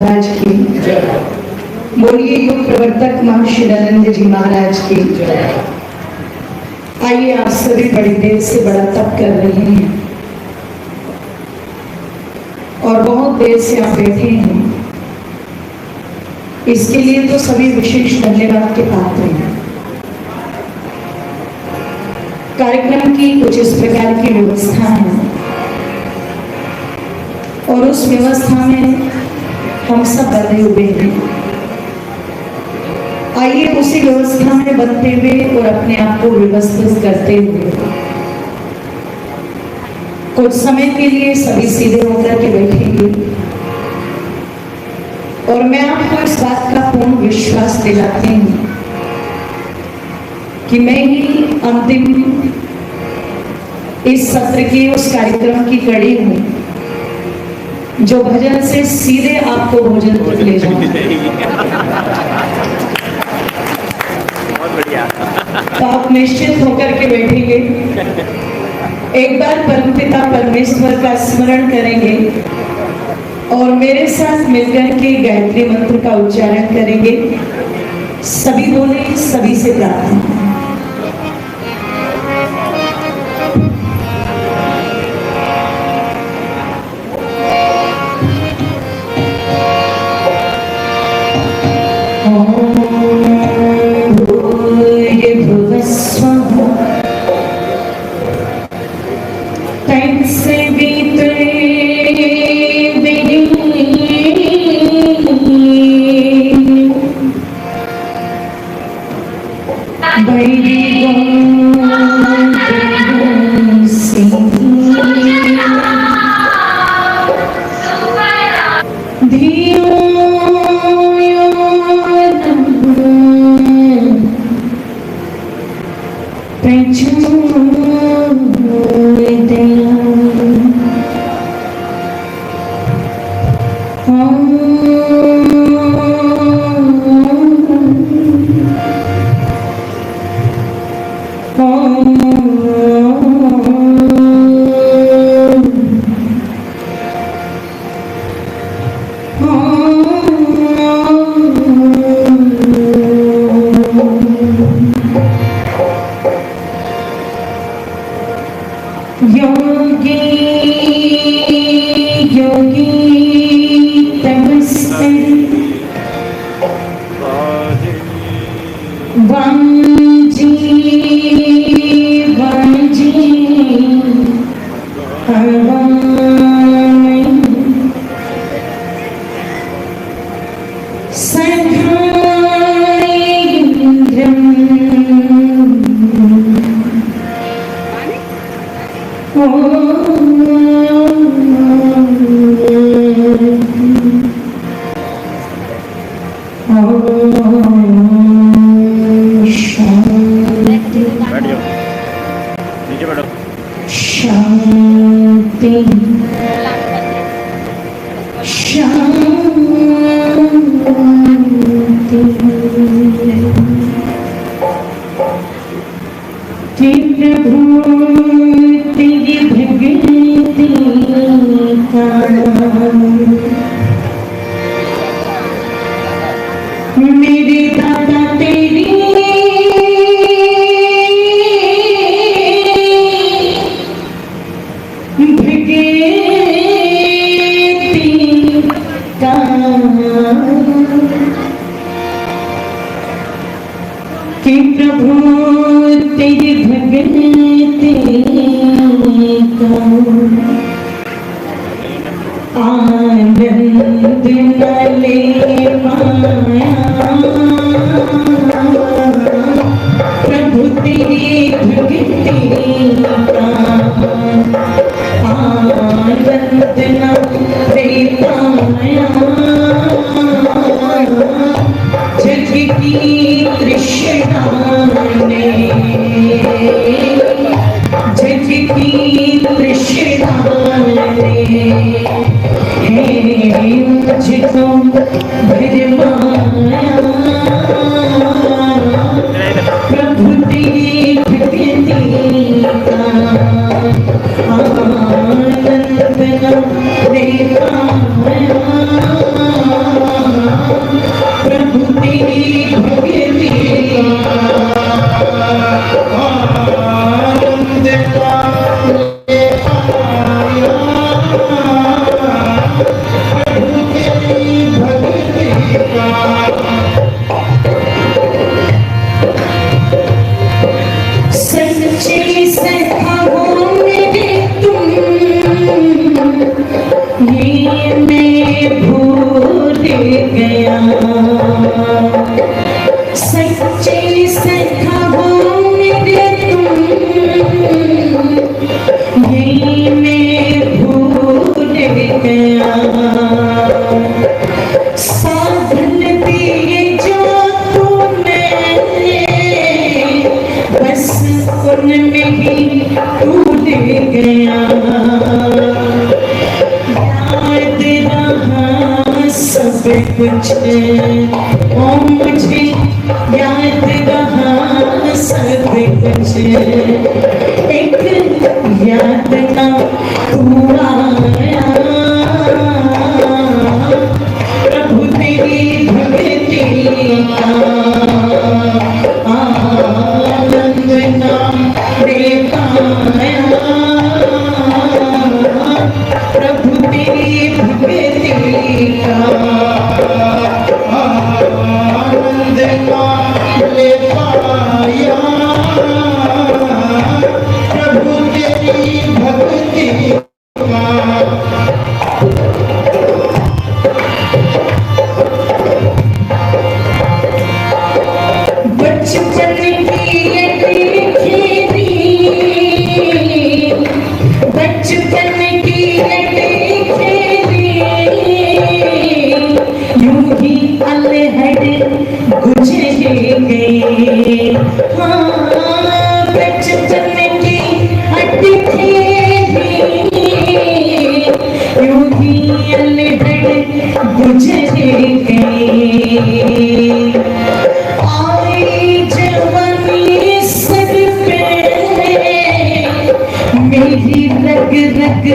महाराज की बोलिए। युग प्रवर्तक महर्षि दयानंद जी महाराज की। आइए, आप सभी बड़ी देर से बड़ा तप कर रहे हैं और बहुत देर से आप बैठे हैं। इसके लिए तो सभी विशेष धन्यवाद के पात्र हैं। कार्यक्रम की कुछ इस प्रकार की व्यवस्था है और उस व्यवस्था में हम सब बंधे हुए हैं। आइए उसी व्यवस्था में बनते हुए और अपने आप को व्यवस्थित करते हुए कुछ समय के लिए सभी सीधे होकर के बैठेंगे और मैं आपको इस बात का पूर्ण विश्वास दिलाती हूँ कि मैं ही अंतिम इस सत्र के उस कार्यक्रम की कड़ी हूँ जो भजन से सीधे आपको भोजन तक ले जाऊंगा। तो आप निश्चित होकर के बैठेंगे, एक बार परमपिता परमेश्वर का स्मरण करेंगे और मेरे साथ मिलकर के गायत्री मंत्र का उच्चारण करेंगे। सभी बोले, सभी से प्रार्थना। सच्चे सखा हो मेरे तुम, ये मैं भूल गया। साधन दिए जो तूने, बस उनमें ही टूट गया। याद रहा सब कुछ ओ मुझे, याद रहा सब कुछ, एक याद ना तू आया। प्रभु तेरी भक्ति का आनंद ना दे पाया। प्रभु तेरी भक्ति का आनंद ना ले पाया। प्रभु तेरी भक्ति का बचपन की ये खेती, बचपन की ये खेती, यूं ही अलहड़ गुजर गई। हाँ बचपन की अटखेली, यूं ही अलहड़ गुजर गई। मेरी रग रग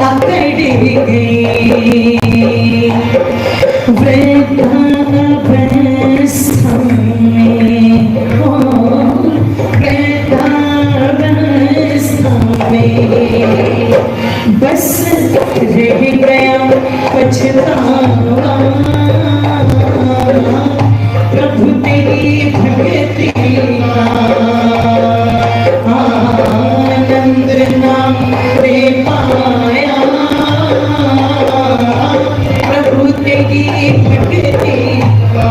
अकड़ गई। वृद्धावस्था में हो, वृद्धावस्था में बस रह गया पछतावा। प्रभु तेरी भक्ति का आनंद नाम दे पाया। प्रभु तेरी भक्ति का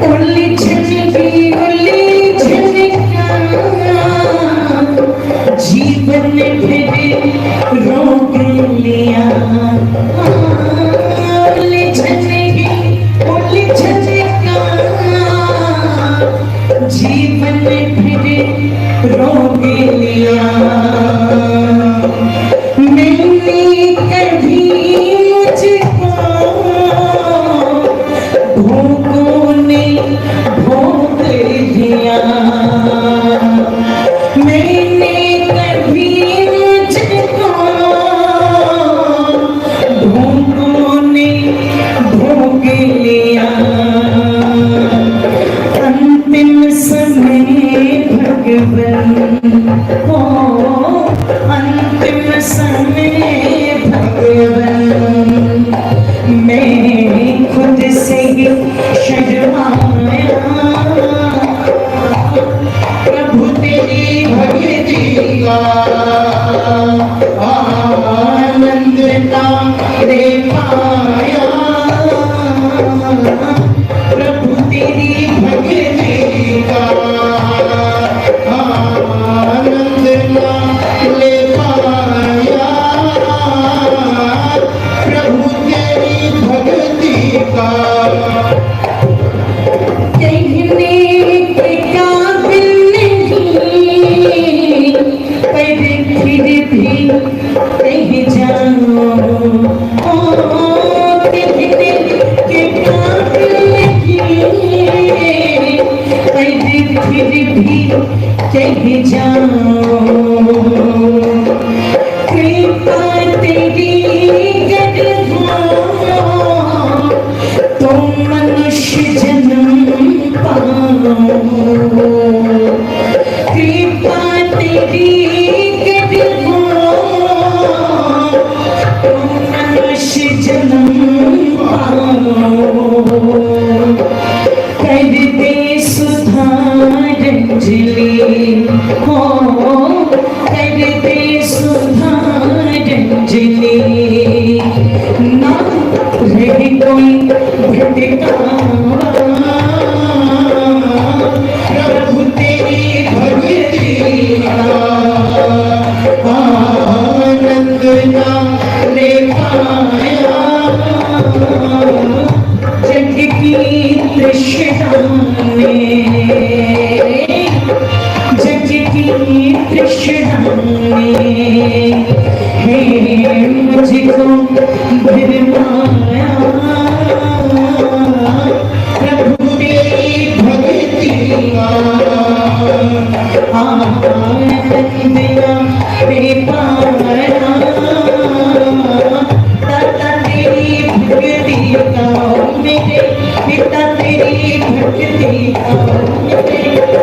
उलझन का जीवन फिर रोक लिया। जीवन फिर रोक लिया। मैंने कभी मुझको भोगों ने भोग लिया। मैंने कभी मुझको भोगों ने भोग लिया। अंतिम समय भगवन हो, अंतिम समय भगवन, मैं खुद से ही शर्माया। प्रभु तेरी भक्ति का आनंद ना दे पाया। प्रभु तेरी भक्ति का आनंद ना ले पाया। प्रभु तेरी भक्ति का कहने के काबिल नहीं, पर फिर भी कह जाओ। कहने के काबिल फिर भी कह जाओ। कृपा तेरी गर हो तो मनुष्य जन्म पाओ। कृपा तेरी गर हो तो मनुष्य जन्म पाओ। कर दे सुधार अंजलि हो, बिन माया प्रभु तेरी भक्ति बंदिया पे पाया दाता तेरी भक्ति गाओ मेरे पिता तेरी भक्ति गाओ मेरे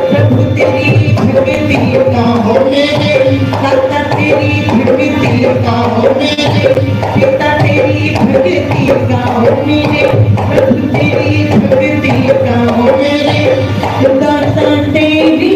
प्रभु तेरी भक्ति गाओ मेरे दाता तेरी भक्ति गाओ मेरे पिता तेरी भक्ति गाओ मेरे प्रभु तेरी भक्ति गाओ मेरे दाता तेरी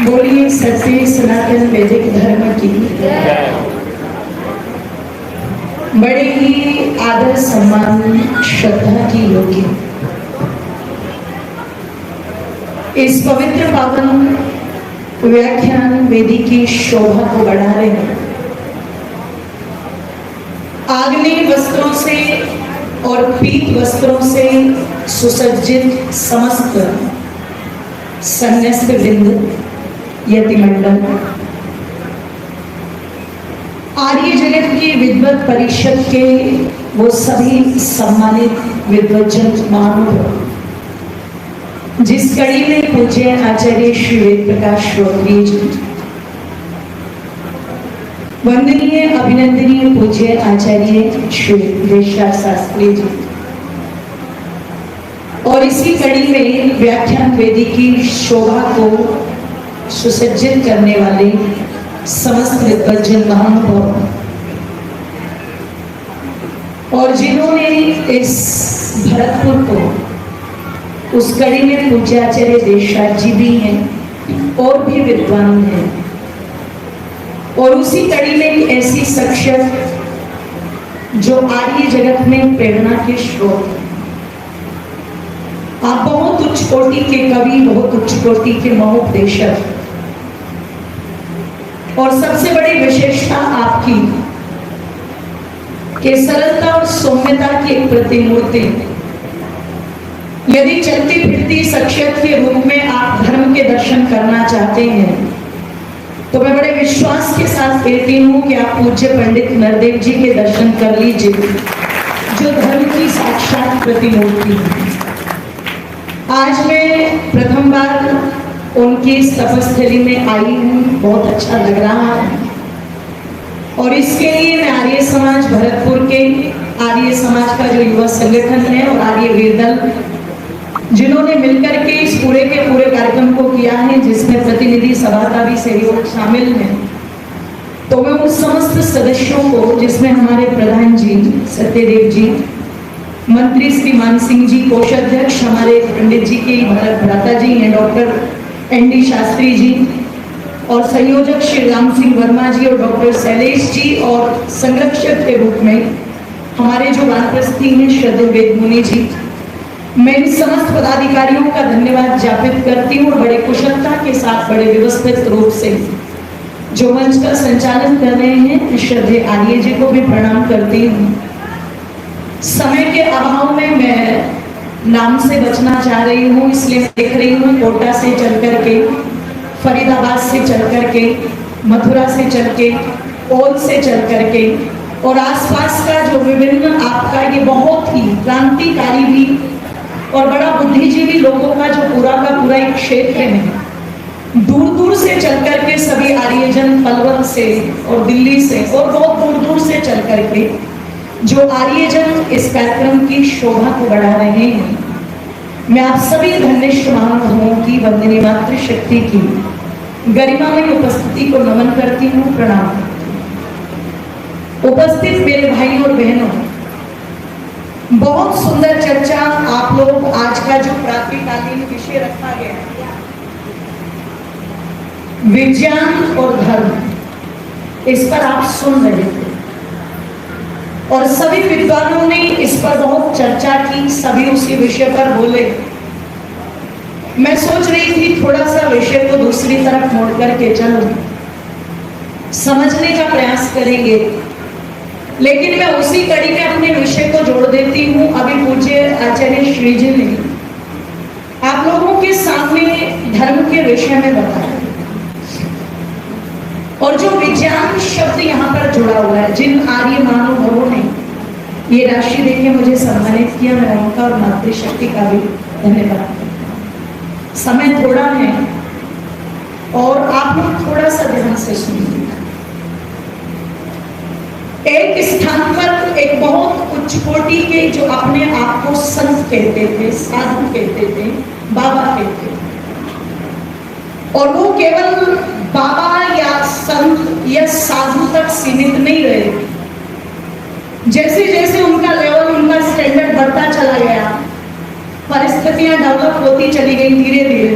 बोलिए सत्य सनातन वैदिक धर्म की बड़े ही आदर सम्मान श्रद्धा की योग्य इस पवित्र पावन व्याख्यान वेदी की शोभा को बढ़ा रहे हैं। आग्नेय वस्त्रों से और पीत वस्त्रों से सुसज्जित समस्त संन्यास्त वृंद यतिमंडल आर्य जगत की विद्वत परिषद के वो सभी सम्मानित विद्वज्जन महानुभाव जिस कड़ी में पूज्य आचार्य श्री वेद प्रकाश श्रोत्री जी, वंदनीय अभिनंदनीय पूज्य आचार्य श्री वेशा शास्त्री जी, और इसी कड़ी में व्याख्यान वेदी की शोभा को सुसज्जित करने वाले समस्त विद्वज्जन महानुभाव और जिन्होंने इस भरतपुर को उस कड़ी में पूज्याचार्य देशराज जी भी हैं और भी विद्वान हैं, और उसी कड़ी में एक ऐसी शख्सियत जो आर्य जगत में प्रेरणा के स्रोत हैं। आप बहुत उच्च कोटि के कवि, बहुत उच्च कोटि के महोपदेशक, और सबसे बड़ी विशेषता आपकी कि सरलता और सौम्यता की एक प्रतिमूर्ति। यदि चलती फिरती शख्सियत के रूप में आप धर्म के दर्शन करना चाहते हैं तो मैं बड़े विश्वास के साथ कहती हूँ कि आप पूज्य पंडित नरदेव जी के दर्शन कर लीजिए, जो धर्म की साक्षात प्रतिमूर्ति है। आज मैं प्रथम बार उनकी तपस्थली में आई हूँ, बहुत अच्छा लग रहा है, और इसके लिए मैं आर्य समाज भरतपुर के आर्य समाज का जो युवा संगठन है और आर्य वीर दल जिन्होंने मिलकर के इस पूरे के पूरे कार्यक्रम को किया है, जिसमें प्रतिनिधि सभा का भी सहयोग शामिल है, तो मैं उन समस्त सदस्यों को, जिसमें हमारे प्रधान जी सत्यदेव जी, मंत्री श्री मान सिंह जी, कोषाध्यक्ष हमारे पंडित जी के भरत भ्राता जी हैं, doctor N D Shastri ji, और संयोजक श्री राम सिंह वर्मा जी और डॉक्टर शैलेश जी, और संरक्षक के रूप में हमारे जो वानप्रस्थी हैं श्रद्धेय वेद मुनि जी, मैं इन समस्त पदाधिकारियों का धन्यवाद ज्ञापित करती हूँ। बड़े कुशलता के साथ, बड़े व्यवस्थित रूप से जो मंच का संचालन कर रहे हैं, श्रद्धेय आर्य जी को भी प्रणाम करती हूँ। समय के अभाव में मैं नाम से बचना चाह रही हूँ, इसलिए मैं देख रही हूँ कोटा से चल करके, फरीदाबाद से चल करके, मथुरा से चल के, ओल से चल करके, और आसपास का जो विभिन्न आपका ये बहुत ही क्रांतिकारी भी और बड़ा बुद्धिजीवी लोगों का जो पूरा का पूरा एक क्षेत्र है, दूर दूर से चल करके सभी आर्यजन पलवल से और दिल्ली से और बहुत दूर दूर से चल करके जो आर्यजन इस कार्यक्रम की शोभा को बढ़ा रहे हैं, मैं आप सभी धन्यष्ट महानुभावों की वंदनीय मातृशक्ति की गरिमामय उपस्थिति को नमन करती हूँ, प्रणाम। उपस्थित मेरे भाई और बहनों, बहुत सुंदर चर्चा आप लोग, आज का जो प्रातःकालीन विषय रखा गया है विज्ञान और धर्म, इस पर आप सुन रहे थे और सभी विद्वानों ने इस पर बहुत चर्चा की, सभी उसी विषय पर बोले। मैं सोच रही थी थोड़ा सा विषय को दूसरी तरफ मोड़ करके चलो, समझने का प्रयास करेंगे लेकिन मैं उसी कड़ी में अपने विषय को जोड़ देती हूँ। अभी पूज्य आचार्य श्री जी ने आप लोगों के सामने धर्म के विषय में बताया, और जो विज्ञान शब्द यहाँ पर जुड़ा हुआ है, जिन आर्य महानुभावों ने ये राशि देके मुझे सम्मानित किया, मैं उनका और मातृशक्ति का भी धन्यवाद। समय थोड़ा है और आप लोग थोड़ा सा ध्यान से सुनिए। एक स्थान पर एक बहुत उच्च कोटि के जो अपने आप को संत कहते थे, साधु कहते थे, बाबा कहते थे, और वो केवल बाबा या संत या साधु तक सीमित नहीं रहे। जैसे जैसे उनका लेवल, उनका स्टैंडर्ड बढ़ता चला गया, परिस्थितियां डेवलप होती चली गई धीरे धीरे,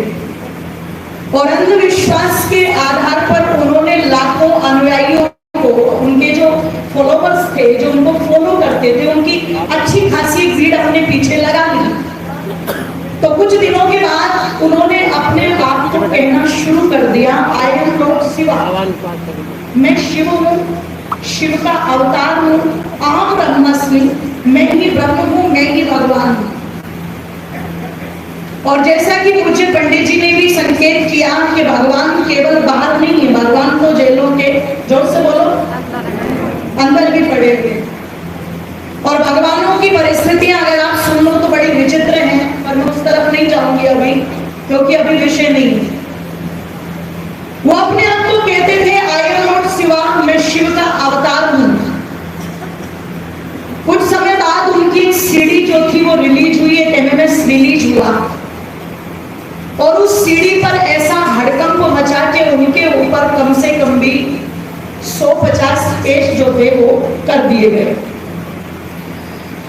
और अंधविश्वास के आधार पर उन्होंने लाखों अनुयायियों को, उनके जो फॉलोवर्स थे, जो उनको फॉलो करते थे, उनकी अच्छी खासी भीड़ अपने पीछे लगा ली। तो कुछ दिनों के बाद उन्होंने अपने आप को कहना शुरू कर दिया, आई एम लॉर्ड शिवा, मैं शिव हूँ, शिव का अवतार हूँ, अहम ब्रह्मास्मि, मैं ही ब्रह्म हूँ, मैं ही भगवान हूँ। और जैसा कि पूज्य पंडित जी ने भी संकेत किया कि भगवान केवल बाहर नहीं है, भगवान तो जेलों के, जोर से बोलो, अंदर भी पड़े हुए। और भगवानों की परिस्थितियां अगर आप सुन लो तो बड़ी विचित्र हैं, पर मैं उस तरफ नहीं जाऊंगी अभी, क्योंकि अभी विषय नहीं है। वो अपने आप को कहते थे, आई एम लॉर्ड शिवा, मैं शिव का अवतार हूं। कुछ समय बाद उनकी सीडी जो थी वो रिलीज हुई, एक एमएमएस रिलीज हुआ, और उस सीडी पर ऐसा हड़कंप मचा के उनके ऊपर कम से कम भी 150 केस जो थे वो कर दिए गए।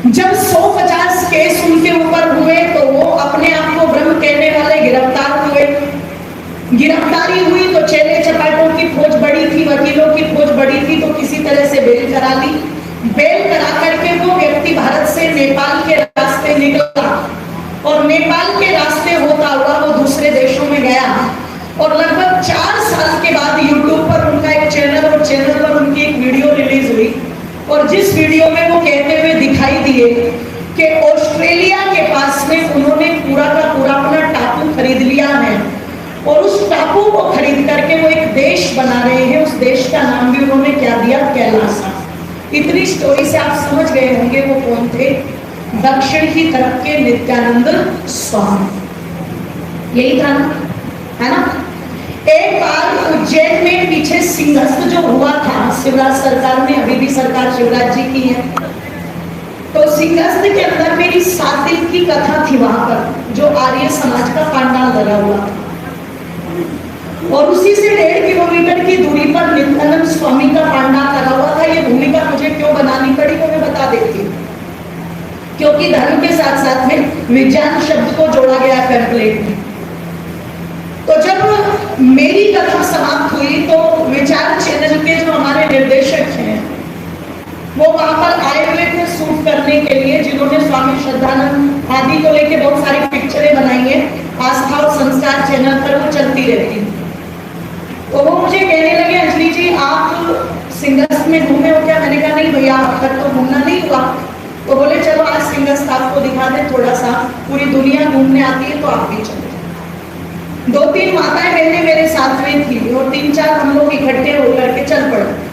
जब 150 केस उनके ऊपर हुए तो वो अपने आप को ब्रह्म कहने वाले गिरफ्तार हुए। गिरफ्तारी हुई तो चेले चपाटों की फौज बड़ी थी, वकीलों की फौज बड़ी थी, तो किसी तरह से बेल करा ली। बेल करा करके वो व्यक्ति भारत से नेपाल के रास्ते निकला, और नेपाल के रास्ते होता हुआ वो दूसरे देशों में गया, और लगभग 4 साल के बाद यूट्यूब पर उनका एक चैनल, और चैनल पर उनकी एक वीडियो रिलीज हुई, और जिस वीडियो में वो कहते हुए दिखाई दिए कि ऑस्ट्रेलिया के पास में उन्होंने पूरा का पूरा अपना टापू खरीद लिया है, और उस टापू को खरीद करके वो एक देश बना रहे हैं। उस देश का नाम भी उन्होंने क्या दिया, कैलासा। इतनी स्टोरी से आप समझ गए होंगे वो कौन थे, दक्षिण की तरफ के नित्यानंद स्वामी, यही था ना, है ना। एक बार उज्जैन में पीछे सिंहस्थ जो हुआ था, शिवराज सरकार ने, अभी भी सरकार शिवराज जी की है, तो सिंहस्थ के अंदर मेरी 7 दिन की कथा थी वहां पर, जो आर्य समाज का पांडाल लगा हुआ था, और उसी से 1.5 किलोमीटर की दूरी पर नित्यानंद स्वामी का पांडाल लगा हुआ था। ये भूमिका मुझे क्यों बनानी पड़ी वो मैं बता देती हूँ, क्योंकि धर्म के साथ साथ में विज्ञान शब्द को जोड़ा गया पैम्फलेट में। तो जब मेरी कथा समाप्त हुई तो विचार चैनल के जो हमारे निर्देशक हैं वो वहां पर आए हुए थे शूट करने के लिए, जिन्होंने स्वामी श्रद्धानंद आदि को लेके बहुत सारी पिक्चरें बनाई है, आस्था और संस्कार चैनल पर वो चलती रहती है। तो वो मुझे कहने लगे, अंजलि जी आप सिंहस्थ में घूमे हो क्या? मैंने कहा नहीं भैया, अब तक तो घूमना नहीं हुआ। तो बोले चलो आज सिंहस्थ आपको दिखा दे, थोड़ा सा, पूरी दुनिया घूमने आती है तो आप भी चलो। 2-3 माताएं बहनें मेरे साथ में थी, और 3-4 हम लोग इकट्ठे होकर के चल पड़े।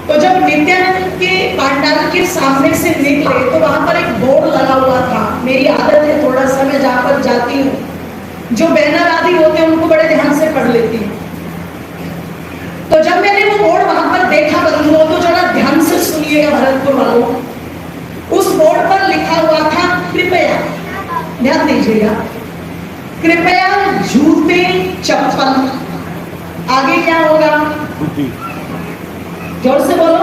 तो जब नित्यानंद के पांडाल के सामने से निकले तो वहां पर एक बोर्ड लगा हुआ था। मेरी आदत है थोड़ा सा, मैं जहां पर जाती हूँ जो बैनर आदि होते हैं उनको बड़े ध्यान से पढ़ लेती हूँ। तो जब मैंने वो बोर्ड वहां पर देखा बंधुओं, तो जरा ध्यान से सुनिएगा भरतपुर वालों, उस बोर्ड पर लिखा हुआ था कृपया, ध्यान दीजिएगा, कृपया जूते चप्पल, आगे क्या होगा, जोर से बोलो।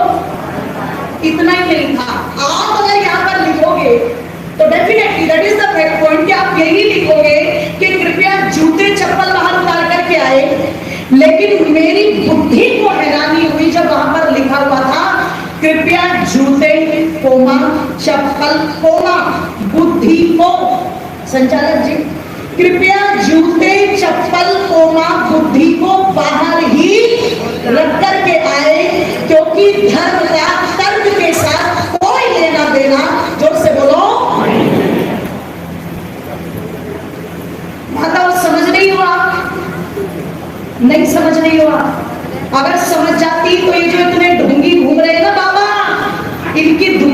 इतना ही नहीं था, आप अगर यहाँ पर लिखोगे तो definitely that is the fact point कि आप यही लिखोगे कि कृपया जूते चप्पल बाहर उतार करके आए। लेकिन मेरी बुद्धि को हैरानी हुई जब वहां पर लिखा हुआ था कृपया जूते कोमा चप्पल कोमा बुद्धि को, संचालक जी, कृपया जूते चप्पल कोमा बुद्धि को बाहर ही रख करके आए, क्योंकि धर्म का तर्क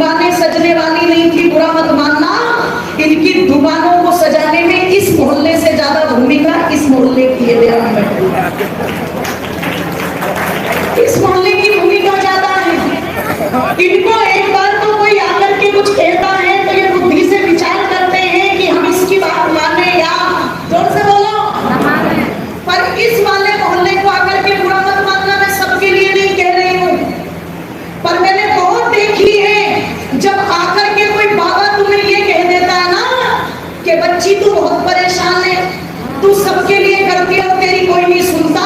दुकानें सजने वाली नहीं थी, बुरा मत मानना। इनकी दुकानों को सजाने में इस मोहल्ले से ज्यादा भूमिका इस मोहल्ले की है, इस मोहल्ले की भूमिका ज्यादा है। इनको एक बार तो कोई आकर के कुछ कहता है तो ये बुद्धि से विचार करते हैं कि हम इसकी बात माने या जोर से बोलो पर इस वाले मोहल्ले को आकर के बुरा मत मानना, मैं सबके लिए नहीं कह रही हूँ, पर मैंने बहुत देखी है जब आकर के कोई बाबा तुम्हें ये कह देता है ना कि बच्ची तू बहुत परेशान है, तू सबके लिए करती है और तेरी कोई नहीं सुनता,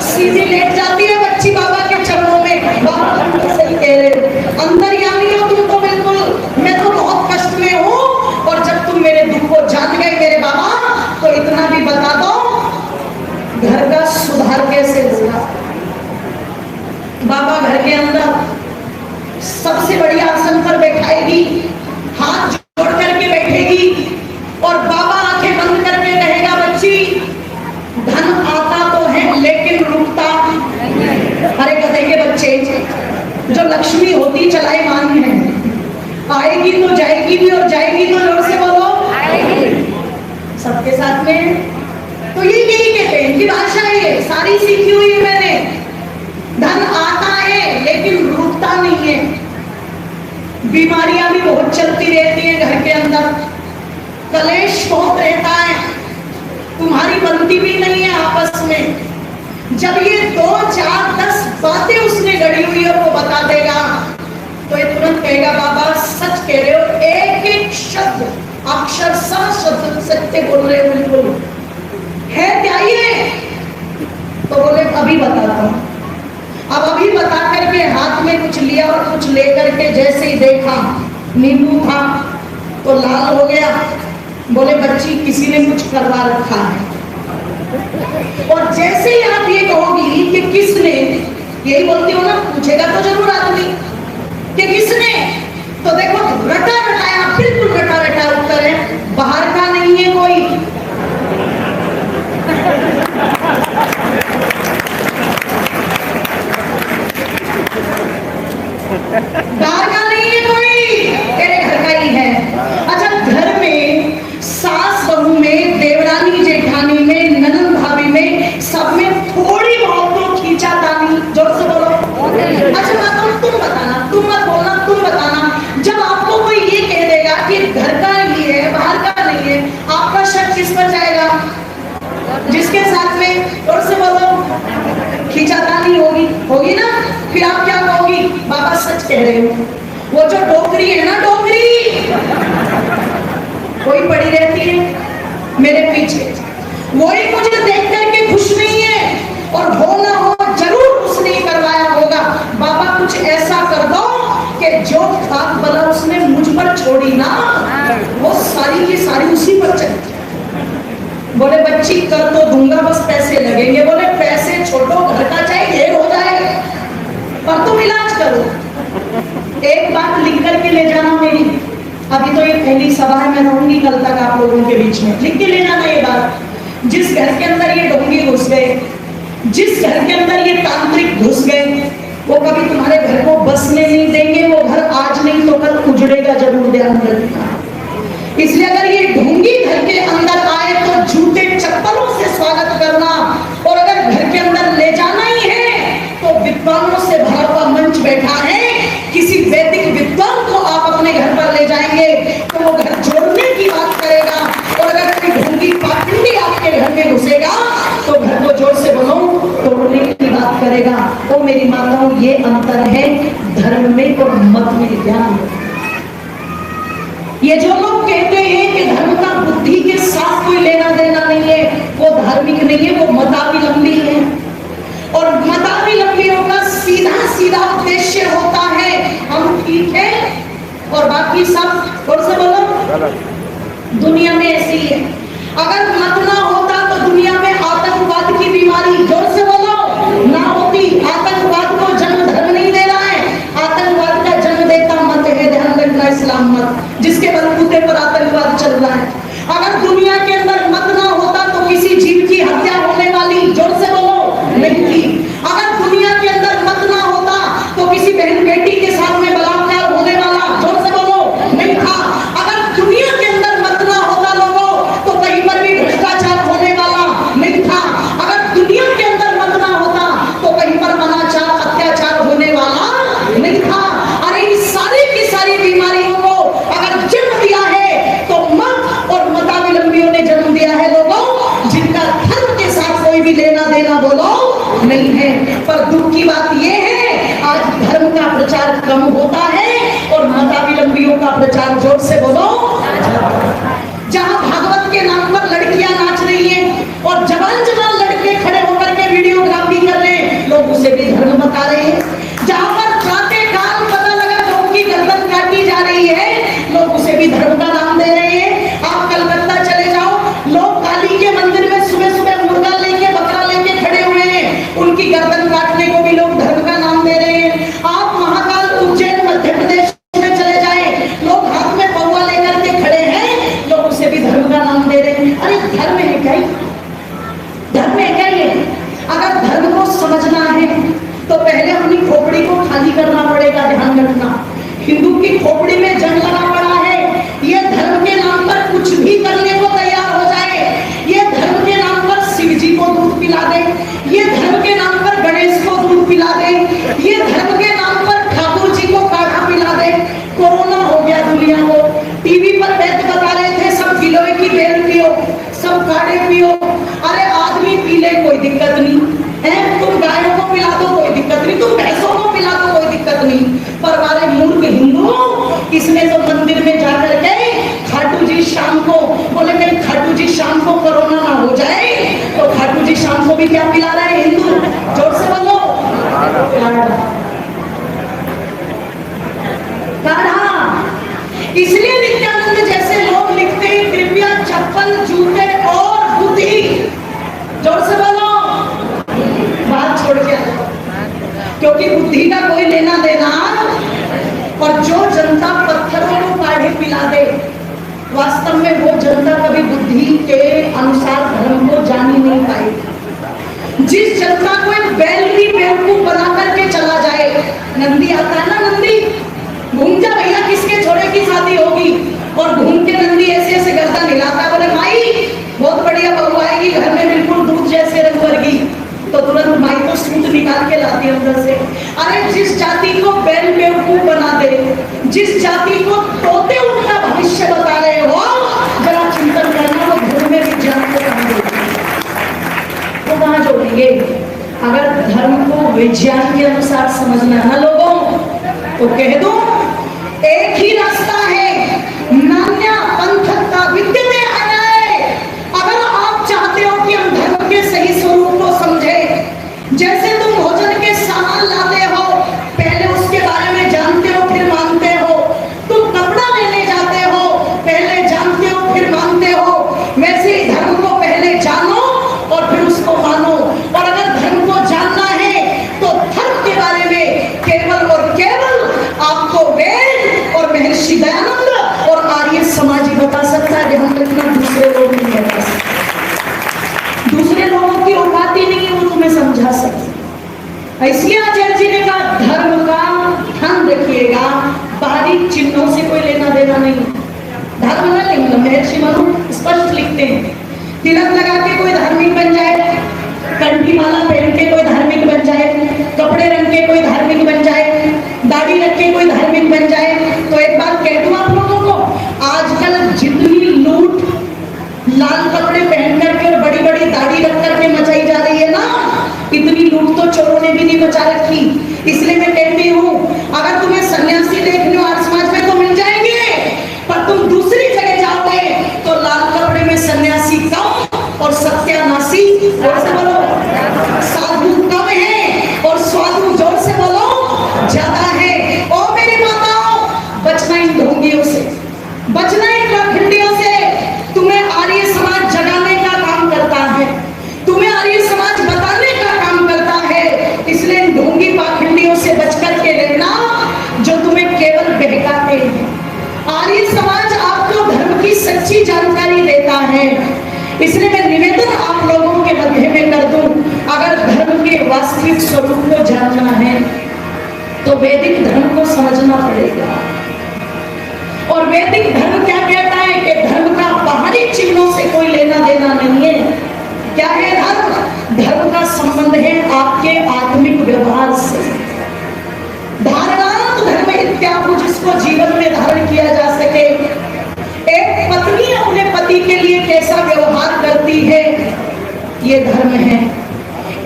सीधी लेट जाती है बच्ची बाबा के चरणों में। बाबा सही कह रहे हो, अंतर्यामी हो तुम तो बिल्कुल, मैं तो बहुत कष्ट में हूँ और जब तुम मेरे दुख को जान गए मेरे बाबा तो इतना भी बता दो घर का सुधार कैसे होगा। बाबा घर के अंदर सबसे बड़ी आसन पर बैठाएगी, हाथ जोड़ करके बैठेगी और बाबा आंखें बंद करके कहेगा बच्ची धन आता तो है लेकिन रुकता। अरे गधे के बच्चे, जो लक्ष्मी होती चलायमान है, आएगी तो जाएगी भी और जाएगी तो जोर से बोलो सबके साथ में। तो ये यही कहते हैं कि भाषा है सारी सीखी हुई है मैंने, धन आता है लेकिन रुकता नहीं है। बीमारियां भी बहुत चलती रहती है घर के अंदर, कलेश बहुत रहता है, तुम्हारी बनती भी नहीं है आपस में। जब ये 2, 4, 10 बातें उसने गढ़ी हुई और वो बता देगा तो ये तुरंत कहेगा बाबा सच कह रहे हो, एक एक शब्द अक्षर शब्द सत्य बोल रहे हो, बिल्कुल है क्या ये? तो बोले अभी बताता हूं। अब अभी बता करके हाथ में कुछ लिया और कुछ लेकर के जैसे ही देखा नींबू था तो लाल हो गया। बोले बच्ची किसी ने कुछ करवा रखा है। और जैसे ही आप ये कहोगी कि किसने, यही बोलती हो ना, पूछेगा तो जरूर आदमी कि किसने, तो देखो रटा रटाया, बिल्कुल रटा रटाया उत्तर है, बाहर का नहीं है कोई। बाहर का नहीं है कोई, तेरे घर का ही है। अच्छा, घर में सास बहू में, देवरानी जेठानी में, ननद भाभी में, सब में थोड़ी बहुत तो खींचातानी, जोर से बोलो। अच्छा बात तुम बताना, तुम मत बोलना, तुम बताना। जब आपको कोई ये कह देगा कि घर का ही है बाहर का नहीं है, आपका शक किस पर जाएगा? जिसके साथ में, जोर से बोलो, खींचातानी होगी, होगी ना? फिर आप क्या कहोगी? बाबा सच कह रहे हो। वो जो डोकरी है ना, डोकरी कोई पड़ी रहती है मेरे पीछे, वही मुझे देख करके खुश नहीं है और हो ना हो जरूर उसने करवाया होगा। बाबा कुछ ऐसा कर दो कि जो खाक बला उसने मुझ पर छोड़ी ना, वो सारी की सारी उसी पर चली। बोले बच्ची कर तो दूंगा, बस पैसे लगेंगे। बोले पैसे छोड़ो, घर का चाहे ढेर हो जाए पर तुम इलाज करो। एक बात लिख करके ले जाना मेरी, अभी तो ये पहली सभा है, मैं रहूंगी कल तक आप लोगों के बीच में, लिख के ले जाना ये बात। जिस घर के अंदर ये ढोंगी घुस गए, जिस घर के अंदर ये तांत्रिक घुस गए, वो कभी तुम्हारे घर को बसने नहीं देंगे। वो घर आज नहीं तो कल उजड़ेगा जरूर, ध्यान रखना। इसलिए अगर ये ढोंगी घर के अंदर आए तो जूते चप्पलों से स्वागत करना, और अगर घर के अंदर ले जाना ही है तो विद्वानों से भरा हुआ मंच बैठा है, किसी वैदिक विद्वान को आप अपने घर पर ले जाएंगे तो वो घर जोड़ने की बात करेगा। और अगर कोई ढोंगी पाखंडी आपके घर में घुसेगा तो घर को जोर से बोलो तोड़ने की बात करेगा। तो मेरी माताओं, ये अंतर है धर्म में और मत में, ध्यान। ये जो लोग कहते हैं कि धर्म का बुद्धि के साथ कोई लेना देना नहीं है, वो धार्मिक नहीं है, वो मताविलंबी है। और मताविलंबियों का सीधा सीधा उद्देश्य होता है हम ठीक है और बाकी सब, और से बोलो, दुनिया में ऐसी है। अगर मत ना होता तो दुनिया में आतंकवाद की बीमारी, जोर से बोलो, ना होती। आतंकवाद को जन्म धर्म नहीं दे रहा है, आतंकवाद का जन्म देता मत है, ध्यान रखना, इस्लाम मत, जिसके बलबूते पर आतंकवाद चल रहा है। अगर दुनिया के अंदर मत ना होता तो किसी जीव की हत्या होने वाली, जोर से बोलो, नहीं थी। अगर दुनिया के अंदर मत ना होता तो किसी बहन बेटी के साथ में बलात्कार होने वाला, जोर प्रचार, जोर से बोलो। जहां भागवत के नाम पर लड़कियां नाच रही हैं और जवान जवान लड़के खड़े होकर के वीडियोग्राफी कर रहे हैं, लोग उसे भी धर्म बता रहे हैं। जहां पर प्रातः काल पता लगा लोगों की गर्दन काटी जा रही है, लोग उसे भी धर्म का नाम दे रहे हैं। आप कलकत्ता चले जाओ, लोग काली के मंदिर में सुबह सुबह मुर्गा लेके बकरा लेके खड़े हुए हैं, उनकी गर्दन काटने को भी लोग धर्म का नाम दे रहे हैं। आप महाकाल उज्जैन मध्य प्रदेश में चले जाए, लोग हाथ में पौवा लेकर के खड़े हैं, लोग उसे भी धर्म का नाम दे रहे हैं। अरे धर्म है क्या? धर्म है क्या ये? अगर धर्म को समझना है तो पहले अपनी खोपड़ी को खाली करना पड़ेगा। ध्यान रखना, हिंदू की खोपड़ी में जंग लगा पड़ा है। ये धर्म के नाम पर कुछ भी करने को तैयार हो जाए, ये धर्म के नाम पर शिव जी को दूध पिला दे, ये धर्म के नाम पर गणेश को दूध पिला दे, ये धर्म के नाम पर ठाकुर जी को काढ़ा पिला दे। कोरोना हो गया दुनिया को, टीवी पर वैद्य बता रहे थे सब गिलोय की बेल पियो, सब काढ़े पियो। अरे आदमी पी ले कोई दिक्कत नहीं है, तुम गायों को पिला दो कोई दिक्कत नहीं, तुम भैंसों को पिला दो कोई दिक्कत नहीं। पर हमारे मूर्ख हिंदू इसने तो मंदिर में जाकर के खाटू जी शाम को बोले कहीं खाटू जी शाम को कोरोना ना हो जाए, तो खाटू जी शाम को भी क्या पिला रहे हैं हिंदू? जोर से बोलो, काढ़ा। इसलिए नित्यानंद जैसे लोग लिखते हैं कृपया चप्पल जूते और बुद्धि, जोर से बोलो, बात छोड़ के, क्योंकि बुद्धि का कोई लेना देना। और जो जनता पत्थरों को काढ़े पिला दे, वास्तव में वो जनता कभी बुद्धि के अनुसार धर्म को जान ही नहीं पाएगी। जिस जनता को एक बैल भी बेवकूफ बना करके चला जाए, नंदी आता है ना, नंदी घूम जा भैया किसके छोरे की शादी होगी, और घूम के नंदी ऐसे ऐसे गर्दन हिलाता, बोले माई बहुत बढ़िया बहू आएगी घर में बिल्कुल दूध जैसे रंग वर्गी, तो तुरंत माई को सूट निकाल के लाती अंदर से। अरे जिस जाति को बैल बेवकूफ बना दे, जिस जाति को तोते उनका भविष्य बता रहे हो, जरा चिंतन करना, वो धर्म में विज्ञान को कहां जोड़ेंगे? अगर धर्म को विज्ञान के अनुसार समझना है ना लोगों, तो कह दो एक ही रास्ता है, नान्या पंथकता विद्यते अनय। अगर आप चाहते हो कि हम धर्म के सही स्वरूप को समझे, जैसे तुम भोजन के सामान लाते हो, पहले उसके बारे में जानते हो फिर मानते हो, तुम कपड़ा लेने जाते हो, पहले जानते हो फिर मानते हो, वैसे ही धर्म को पहले जानो और फिर उसको मानो। और अगर धर्म को जानना है तो धर्म के बारे में केवल और केवल आपको वेद और महर्षि दयानंद और आर्य समाज ही बता सकता है। ध्यान रखना, दूसरे लोग नहीं बता सकते, दूसरे लोगों की औकात ही नहीं है वो तुम्हें समझा सकते। इसलिए आचार्य जी ने कहा धर्म का ध्यान रखिएगा, बारीक चिन्हों से कोई लेना देना नहीं। धर्म न लिंग महर्षि मनु स्पष्ट लिखते हैं, तिलक लगा के कोई धार्मिक बन जाए, कंठी माला पहन के कोई धार्मिक बन जाए, कपड़े रंग के कोई धार्मिक बन जाए, दाढ़ी रख के कोई धार्मिक बन जाए। तो एक बात कह दूं आप लोगों को, आजकल जितनी लूट लाल कपड़े पहन करके और बड़ी बड़ी दाढ़ी रख करके मचाई जा रही है ना, इतनी लूट तो चोरों ने भी नहीं मचा रखी। इसलिए मैं कहती हूँ अगर तुम्हें सन्यासी देखने आर्य समाज में तो मिल जाएंगे, पर तुम दूसरी जगह जाओगे तो लाल कपड़े में सन्यासी कम और सत्यानाशी, जोर से बोलो, साधु कम है और साधु, जोर से बोलो, ज्यादा है। ओ मेरी माताओं, बचना इन ढोंगियों से, बचना इन पाखंडियों से। तुम्हें आर्य समाज जगाने का काम करता है, तुम्हें आर्य समाज बताने का काम करता है। इसलिए इन ढोंगी पाखंडियों से बच करके रहना जो तुम्हें केवल बहकाते हैं। आर्य समाज आपको धर्म की सच्ची जानकारी देता है। इसलिए मैं निवेदन आप लोगों के मध्य में कर दूं, अगर धर्म के वास्तविक स्वरूप को जानना है तो वैदिक धर्म को समझना पड़ेगा। और वैदिक धर्म क्या कहता है कि धर्म का बाहरी चिन्हों से कोई लेना देना नहीं है। क्या है धर्म? धर्म का संबंध है आपके आत्मिक व्यवहार से। धारणात्मक धर्म इत्यादि जिसको जीवन में धारण किया जा सके। एक पत्नी अपने पति के लिए कैसा व्यवहार करती है, ये धर्म है।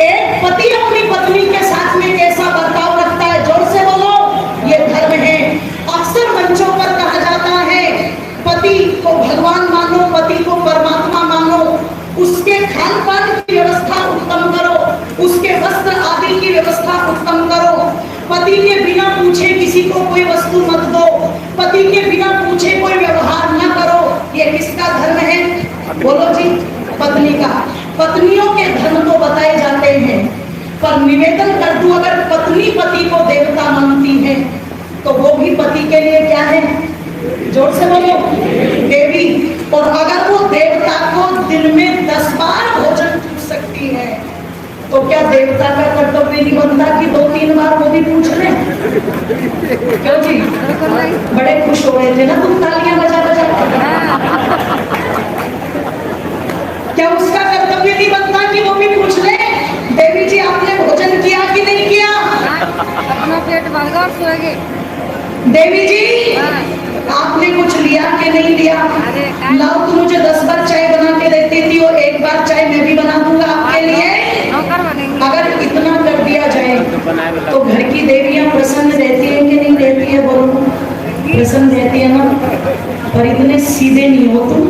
एक पति अपनी पत्नी के साथ में कैसा बर्ताव रखता है, जोर से बोलो, ये धर्म है। अक्सर मंचों पर कहा जाता है किसी को कोई वस्तु मत दो, पति के बिना पूछे कोई व्यवहार न करो, ये किसका धर्म है? बोलो जी, पत्नी का। पत्नियों के धर्म तो बताए जाते हैं, पर निवेदन कर दूं, अगर पत्नी पति को देवता मानती है तो वो भी पति के लिए क्या है? जोर से बोलो, देवी। और अगर वो देवता को दिन में 10 बार भोजन पूछ सकती है तो क्या देवता का कर्तव्य नहीं बनता कि 2-3 बार वो भी पूछ ले? क्यों जी? बड़े खुश हो रहे थे ना तुम तालियां बजा बजा। क्या उसका कर्तव्य नहीं बनता कि वो भी पूछ ले, देवी जी आपने भोजन किया कि नहीं किया? अपना पेट भर गया और सोएंगे। देवी जी आपने कुछ लिया कि नहीं लिया? लाओ, तुम मुझे 10 बार चाय बना के देती थी और 1 बार चाय मैं भी बना दूंगा आपके लिए। अगर इतना कर दिया जाए तो घर की देवियां प्रसन्न रहती है कि नहीं रहती है? बोलो, प्रसन्न रहती है ना। पर इतने सीधे नहीं हो तुम।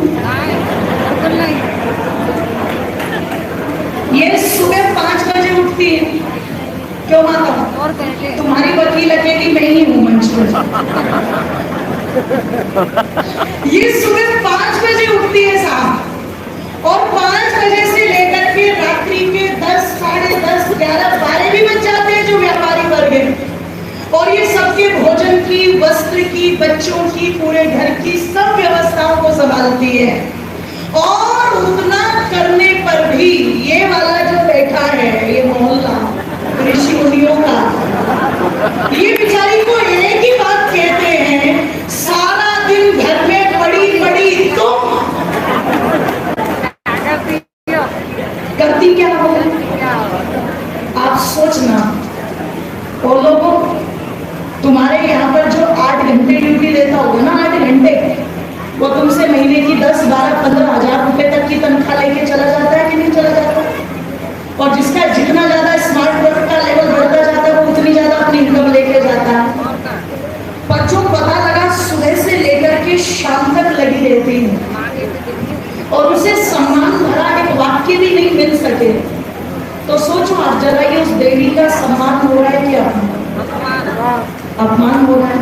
ये सुबह 5 बजे उठती है, क्यों माता? तुम्हारी वकील अकेली मैं ही हूँ मंच पर। ये सुबह 5 बजे उठती है साहब, और 5 बजे से लेकर के रात्रि के 10, साढ़े 10, 11, 12 भी बज जाते हैं जो व्यापारी वर्ग है, और ये सबके भोजन की, वस्त्र की, बच्चों की, पूरे घर की सब व्यवस्थाओं को संभालती है। और उतना करने पर भी ये वाला जो बैठा है, ये मोहल्ला ऋषि मुनियों का, ये बेचारी को एक ही बात कहते हैं, सारा दिन घर में पड़ी पड़ी तुम करती क्या हो? आप सोचना, वो लोगों तुम्हारे यहाँ पर जो 8 घंटे ड्यूटी देता होगा ना, 8 घंटे, वो तुमसे महीने की 10, 12, 15 हजार रुपए तक की तनख्वाह लेके चला जाता है कि नहीं चला जाता? और जिसका जितना ज्यादा स्मार्ट वर्क का लेवल बढ़ता जाता है वो उतनी ज्यादा अपनी इनकम लेके जाता है। पर जो पता लगा सुबह से लेकर के शाम तक लगी रहती है और उसे सम्मान भरा एक वाक्य भी नहीं मिल सके, तो सोचो आप जरा, ये उस देवी का सम्मान हो रहा है क्या? अपमान हो रहा है।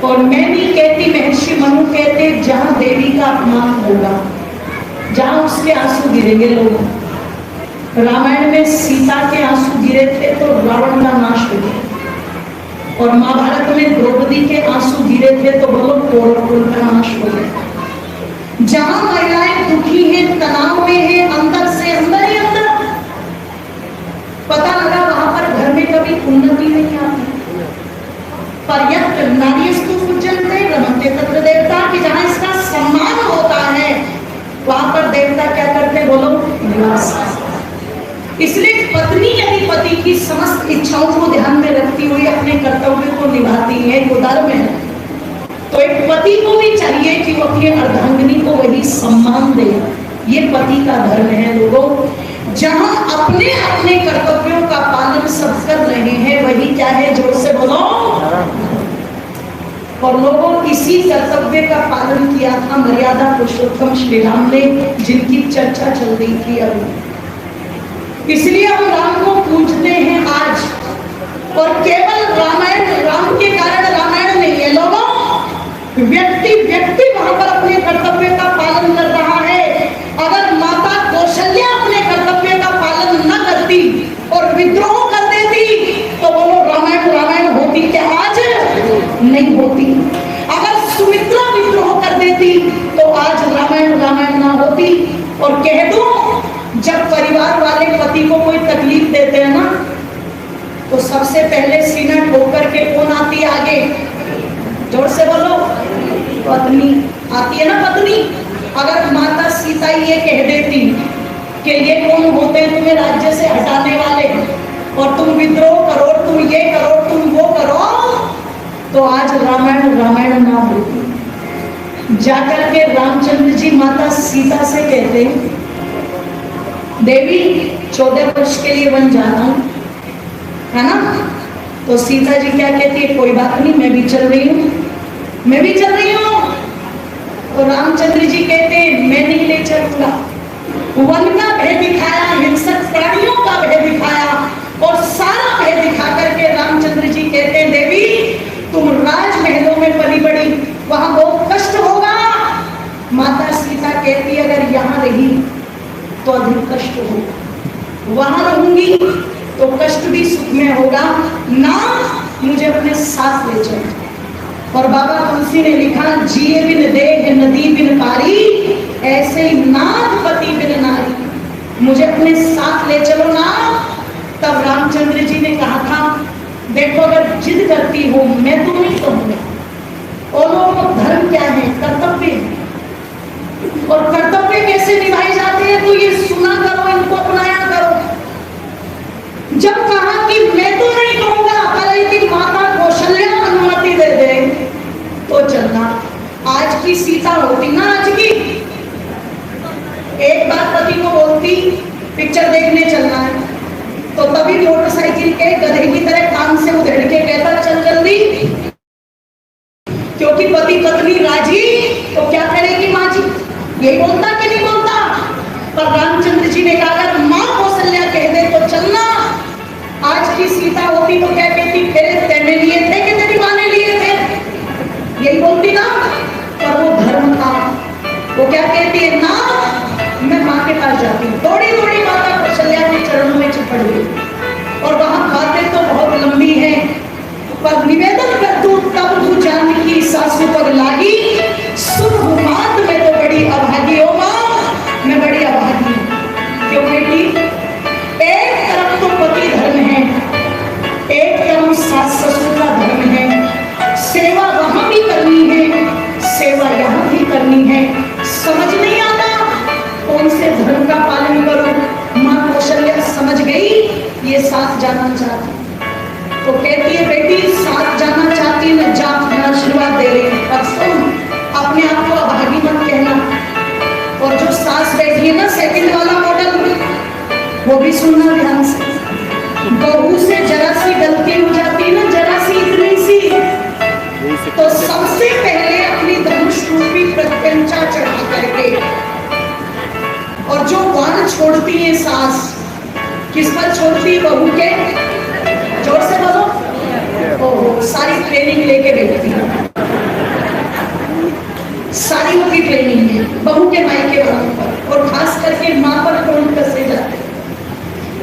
और मैं नहीं कहती, महर्षि मनु कहते, जहां देवी का अपमान होगा, जहां उसके आंसू गिरेंगे लोग। रामायण में सीता के आंसू गिरे थे तो रावण का नाश हो गया, और महाभारत में द्रौपदी के आंसू गिरे थे तो बोलो कौरव का नाश हो गया। जहां महिलाएं दुखी हैं, तनाव में हैं, अंदर से अंदर ही अंदर, पता लगा वहां पर घर में कभी उन्नति नहीं आती। पर यत्र नार्यस्तु पूज्यन्ते रमन्ते तत्र देवता, कि जहां इसका सम्मान होता है वहां पर देवता क्या करते? बोलो, निवास। इसलिए पत्नी यदि पति की समस्त इच्छाओं को ध्यान में रखती हुई अपने कर्तव्य को निभाती है, वो धर्म है, तो एक पति को भी चाहिए कि वो अपनी अर्धांगिनी को वही सम्मान दे। ये पति का धर्म है लोगों। जहां अपने अपने कर्तव्यों का पालन सब कर रहे हैं, वही क्या है? जोर से बोलो। और लोगों इसी कर्तव्य का पालन किया था मर्यादा पुरुषोत्तम श्री राम ने, जिनकी चर्चा चल रही थी अभी। इसलिए हम राम को पूजते हैं आज, और केवल रामायण, राम के कारण रामायण नहीं है लोगों, व्यक्ति व्यक्ति वहां पर अपने कर्तव्य का पालन कर रहा है। अगर माता कौशल्या अपने कर्तव्य का पालन न करती और विद्रोह कर देती तो बोलो रामायण रामायण होती क्या? आज नहीं होती। अगर सुमित्रा विद्रोह कर देती तो आज रामायण रामायण ना होती। और कह दूं, जब परिवार वाले पति को कोई तकलीफ देते हैं ना, तो सबसे पहले सीना ठोक करके कौन आती है आगे? जोर से बोलो, पत्नी आती है ना, पत्नी। अगर माता सीता ये कह देती कि ये कौन होते हैं तुम्हें राज्य से हटाने वाले, और तुम विद्रोह करो, तुम ये करो, तुम वो करो, तो आज रामायण रामायण ना होती। जाकर के रामचंद्र जी माता सीता से कहते, देवी 14 वर्ष के लिए वन जाना हूं, है ना? तो सीता जी क्या कहती है? कोई बात नहीं, मैं भी चल रही हूँ, मैं भी चल रही हूँ। तो रामचंद्र जी कहते हैं, मैं नहीं ले चलूंगा। वन का भय दिखाया, हिंसक प्राणियों का भय दिखाया, और सारा भय दिखा करके रामचंद्र जी कहते हैं, देवी अधिक कष्ट हो। वहां रहूंगी तो कष्ट भी सुख में होगा ना, मुझे अपने साथ ले चलो। और बाबा तुलसी ने लिखा, जिए बिन देह नदी बिन पारी, ऐसे ही नाथ पति बिन नारी, मुझे अपने साथ ले चलो ना। तब रामचंद्र जी ने कहा था, देखो अगर जिद करती हो मैं तो नहीं कहूंगा, और लोगों धर्म क्या है, कर्तव्य है, और कर्तव्य कैसे निभाए जाते हैं तो ये सुना करो, इनको अपनाया करो। जब कहा कि मैं तो नहीं कहूंगा, पर यदि माता कौशल्या अनुमति दे दे तो चलना। आज की सीता होती ना, आज की एक बार पति को बोलती पिक्चर देखने चलना है, तो तभी मोटरसाइकिल के गधे की तरह कान से उधेड़ के कहता चल जल्दी, क्योंकि पति पत्नी राजी तो क्या करेगी माँ जी, यही बोलता कि नहीं बोलता। पर रामचंद्र जी ने कहा अगर माँ कौशल्या कह दे तो चलना। आज की सीता होती तो क्या कहती, तेरे तेने लिए थे कि तेरी माँ ने लिए थे, यही बोलती ना। पर वो धर्म था, वो क्या कहती है ना, मैं माँ के पास जाती हूँ। थोड़ी थोड़ी माता कौशल्या के चरणों में चिपट गई, और वहां बातें तो बहुत लंबी है, पर निवेदन कर दूं तब तू जानकी सासू पर लागी, सुन मात में तो बड़ी अभागी हो माँ, मैं बड़ी अभागी। क्यों बेटी, एक तरफ तो पति धर्म है, एक तरफ सास ससुर का धर्म है, सेवा वहां भी करनी है, सेवा यहाँ भी करनी है। समझ नहीं आता कौन से धर्म का पालन करो। माँ कौशल्या समझ गई, ये साथ जाना चाहती, तो कहती है बेटी साथ जाना चाहती न जा, आशीर्वाद दे रही। अब सुन, अपने आप को अभागी मत कहना। और जो सास बैठी है ना सेकंड वाला मॉडल, वो भी सुनना ध्यान से। बहू से जरा सी गलती हो जाती है ना, जरा सी इतनी सी, तो सबसे पहले अपनी धनुष रूपी प्रत्यंचा चढ़ा करके, और जो वार छोड़ती है सास, किस पर छोड़ती है, बहू के, जोर से बोलो, ओह सारी ट्रेनिंग लेके बैठती है, साड़ियों की ट्रेनिंग है बहू के मायके वालों पर, और खास करके माँ पर कौन कसे जाते हैं।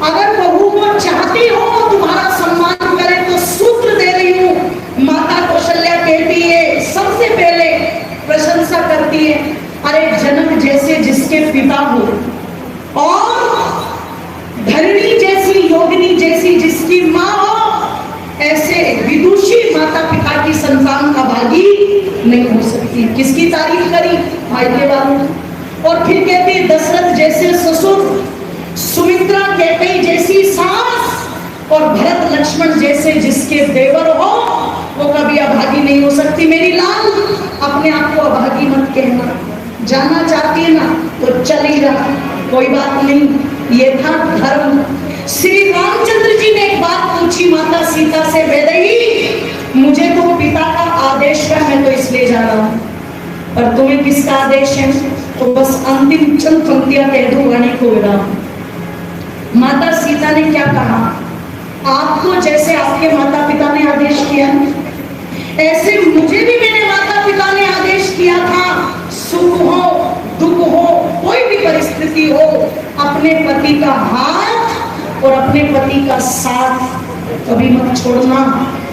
अगर बहू को चाहती हो तुम्हारा सम्मान करे तो सूत्र दे रही हूँ, माता कौशल्या कहती है, सबसे पहले प्रशंसा करती है, अरे जनक जैसे जिसके पिता हो, और धरणी जैसी योगिनी जैसी जिसकी माँ हो, ऐसे विदुषी माता पिता की संतान अभागी नहीं हो सकती। किसकी तारीफ करी, मायके वालों। और फिर कहती है दशरथ जैसे ससुर, सुमित्रा कैकेयी जैसी सास, और भरत लक्ष्मण जैसे जिसके देवर हो, वो कभी अभागी नहीं हो सकती। मेरी लाल, अपने आप को अभागी मत कहना। जाना चाहती है ना तो चली जा, कोई बात नहीं, ये था धर्म। श्री रामचंद्र जी ने एक बात पूछी माता सीता से, वैदेही मुझे तो पिता का आदेश है, मैं तो इसलिए जा रहा हूँ, पर तुम्हें किसका आदेश है? तो बस अंतिम चंद पंक्तियां कह दूं वाणी को विराम। माता सीता ने क्या कहा, आपको जैसे आपके माता पिता ने आदेश किया, ऐसे मुझे भी मेरे माता पिता ने आदेश किया था, सुख हो दुख हो कोई भी परिस्थिति हो, अपने पति का हाथ और अपने पति का साथ कभी मत छोड़ना।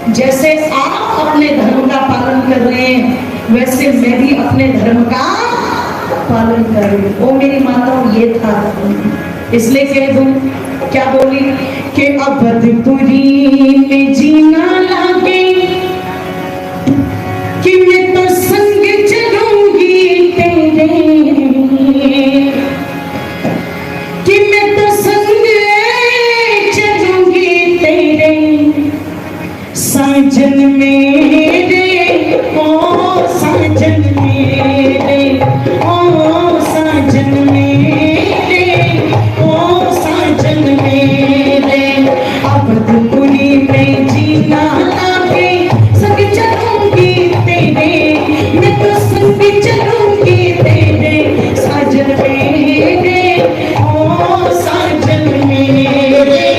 जैसे आप अपने धर्म का पालन कर रहे हैं, वैसे मैं भी अपने धर्म का पालन कर रही हूँ। ओ मेरी माता, ये था, इसलिए कह दूं, क्या बोली कि अवधपुरी में जीना लागे, कि मैं तो संग चलूंगी तेरे, कि मैं तो संग चलूंगी तेरे, साजन मेरे, ओ साजन मेरे, ओ साजन मेरे, ओ साजन मेरे, अवधपुरी में जीना लागे, संग चलूंगी तेरे, मैं तो संग चलूंगी तेरे, साजन मेरे, ओ साजन मेरे,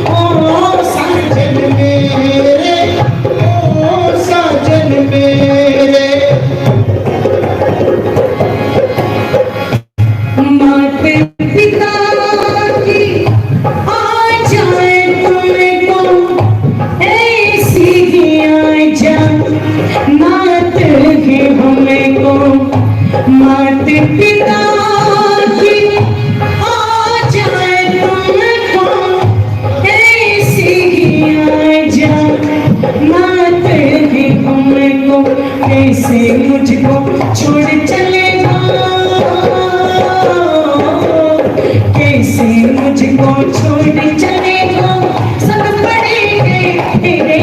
ओ साजन मेरे, ओ साजन मेरे। पिता की आ जाए तुमको ऐसी ही आ जाए मात ही हमको कैसे मुझको छोड़ चलेगा कैसे मुझको छोड़ चलेगा संग पड़ेंगे तेरे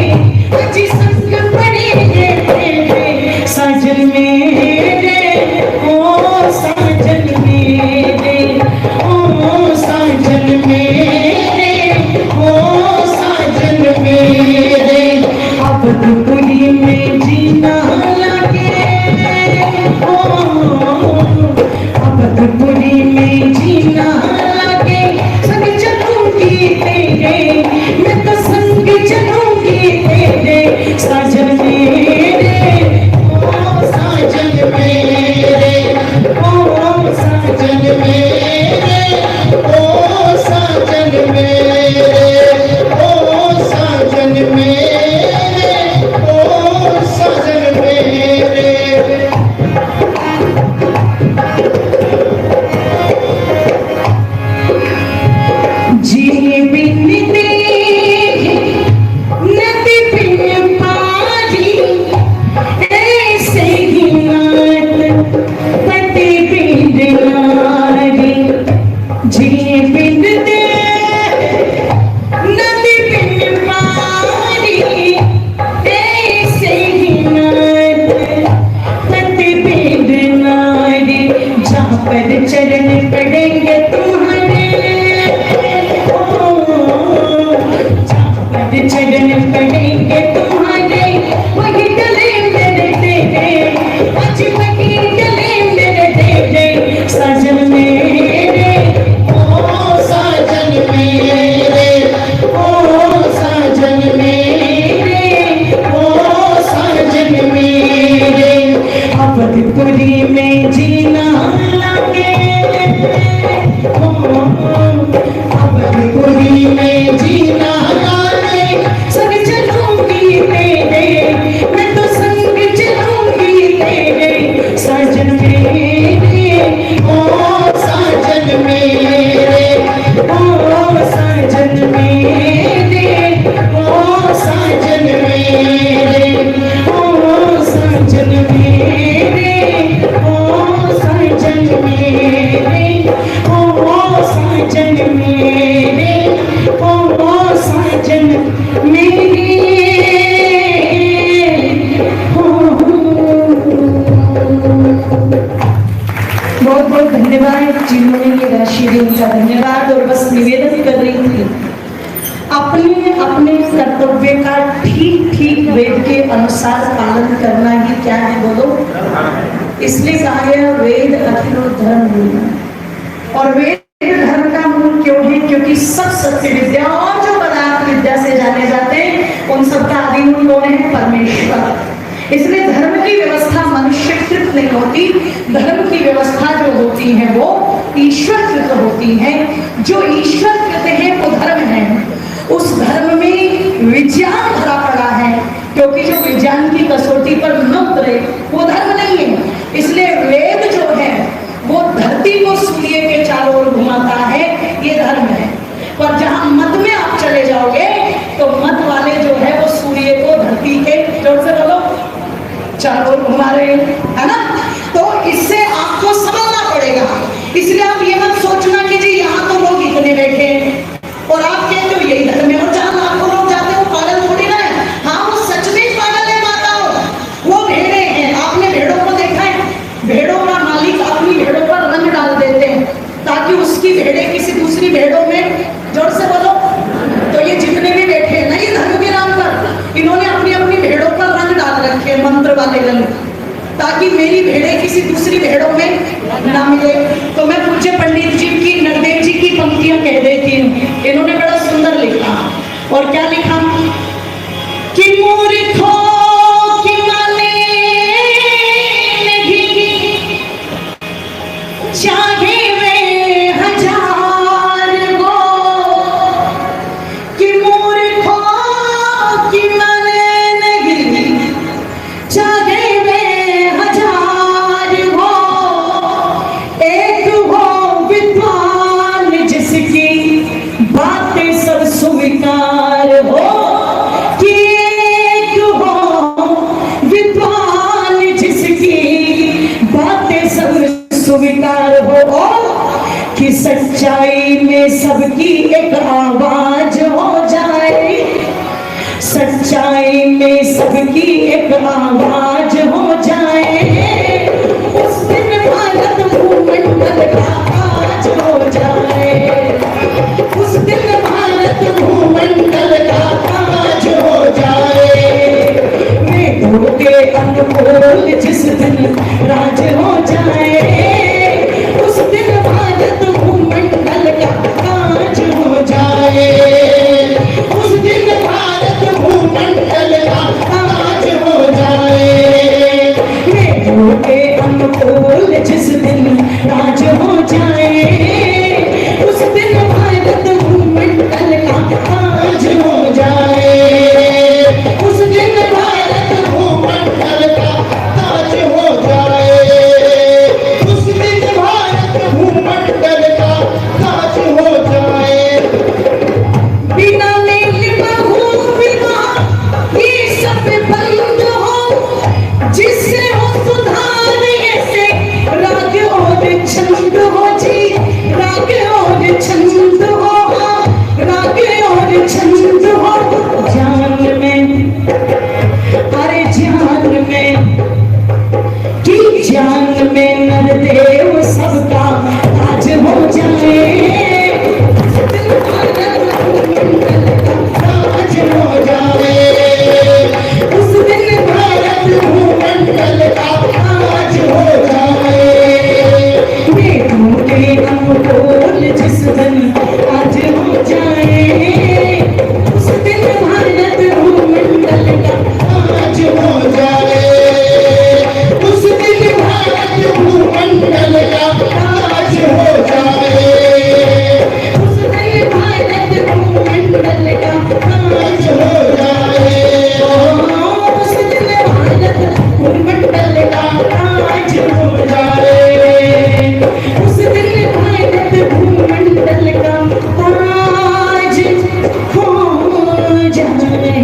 आज संग पड़ेंगे तेरे साजन मेरे ओ साजन मेरे ओ साजन मेरे ओ साजन मेरे अब दुपुरी में जीना लगे ओ अब दुपुरी में जीना लगे संग चलूंगी तेरे मैं तो संग चलूंगी तेरे साजन मेरे ओ साजन मेरे ओ साजन मेरे ओ साजन मेरे ओ साजन मेरे ओ साजन मेरे जी बिन तेरे नदी बिन पारी ऐसे ही नात पति बिन नारी जी बिन तेरे नदी बिन पारी ऐसे ही नात पति बिन नारी जहाँ पर चरण पड़ेंगे तुम्हारे चरण पड़ेंगे तुम्हारे वही गले मेरे तेरे आज वही गले मेरे तेरे साजन मेरे ओ साजन मेरे ओ साजन मेरे ओ साजन मेरे अवधपुरी में जीना लगे अवधपुरी में जीना संग चलूंगी तेरे मैं तो संग चलूंगी तेरे साजन मेरे ओ साजन मेरे ओ साजन मेरे ओ साजन मेरे ओ साजन मेरे ओ साजन मेरे ओ साजन मेरे ओ साजन मेरे बहुत बहुत धन्यवाद जिन्होंने ये राशि दी उनका धन्यवाद। और बस निवेदन कर रही थी अपने अपने कर्तव्य का ठीक ठीक वेद के अनुसार पालन करना ही क्या है बोलो। इसलिए कहा गया वेद अखिलो धर्म मूल। और वेद धर्म का मूल क्यों है? क्योंकि सब सत्य विद्या और जो पदार्थ विद्या से जाने जाते हैं उन सबका आदि मूल कौन है? परमेश्वर। इसलिए धर्म की व्यवस्था मनुष्यकृत नहीं होती, धर्म की व्यवस्था जो होती है वो ईश्वरकृत होती है। जो ईश्वरकृत है वो धर्म है। उस धर्म में विज्ञान भरा पड़ा है, क्योंकि जो विज्ञान की कसौटी पर न उतरे वो धर्म नहीं है। इसलिए वेद जो है वो धरती को सूर्य के चारों ओर घुमाता है, ये धर्म है। पर जहां मत में आप चले जाओगे तो मत वाले जो है वो सूर्य को धरती के जोर से बोलो चारों ओर घुमा रहे हैं, है ना। तो इससे आपको समझना पड़ेगा। इसलिए आप ये मत सोचना कि जी यहाँ तो लोग इतने बैठे और आप कहते हो यही धर्म है, और जहाँ लाखों लोग जाते हो पागल थोड़ी ना है। हाँ वो सच में पागल है माताओं, वो भेड़े हैं। आपने भेड़ों को देखा है? भेड़ों का मालिक अपनी भेड़ों पर रंग डाल देते हैं ताकि उसकी भेड़े किसी दूसरी भेड़ों में, जोर से बोलो। तो ये जितने भी बैठे हैं ना ये धर्म के नाम पर इन्होंने अपनी अपनी भेड़ों पर रंग डाल रखे हैं, मंत्र वाले रंग, ताकि मेरी भेड़े किसी दूसरी भेड़ों में ना मिले। तो मैं पूज्य पंडित जी की नरदेव जी की पंक्तियां कह देती हूँ। इन्होंने बड़ा सुंदर लिखा। और क्या लिखा कि मूर्खों की माने नहीं चाहे वे हजार हो, कि मूर्खों की माने नहीं चाहे वे हजार हो, स्वीकार हो और कि सच्चाई में सबकी एक आवाज हो जाए, सच्चाई में सबकी एक आवाज हो जाए। उस दिन भारत भूमंडल का ताज हो जाए, उस दिन भारत भूमंडल का ताज हो जाए। वेदों के अनुकूल जिस दिन राज हो जाए, उस दिन भारत भूमंडल का ताज हो जाए, उस दिन भारत भूमंडल का ताज हो जाए। वेदों के अनुकूल जिस दिन राज हो जाए, उस दिन भारत भूमंडल का ताज हो जाए, उस दिन भारत भूमंडल का ताज हो जाए, उस दिन भारत भूमंडल का ताज हो जाए। बिना मेल बिना ये सब बंद हो, जिससे हो सुधार ऐसे राग और छंद हो जी, राग और छंद हो, राग और छंद हो। जान में अरे जान में कि जान में नरदेव सबका ताज हो जाए, ताज हो जाए, उस दिन भारत भूमंडल का ताज हो जाए। वेदों के अनुकूल जिस दिन आज हो जाए, उस दिन भारत भूमंडल का ताज हो जाए, उस दिन भारत भूमंडल का ताज हो जाए, उस दिन भारत भूमंडल का ताज हो जाए, उस दिन भारत भूमंडल का ताज हो जाए, उस दिन भारत भूमंडल का ताज हो जाए।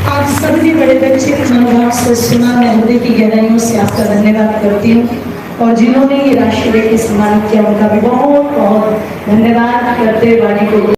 आप सभी बड़े दक्षिण मनोभाव से सुना, मैं हृदय की गहराइयों से आपका धन्यवाद करती हूँ, और जिन्होंने ये राष्ट्रीय के सम्मानित किया उनका भी बहुत बहुत धन्यवाद करते वाणी को।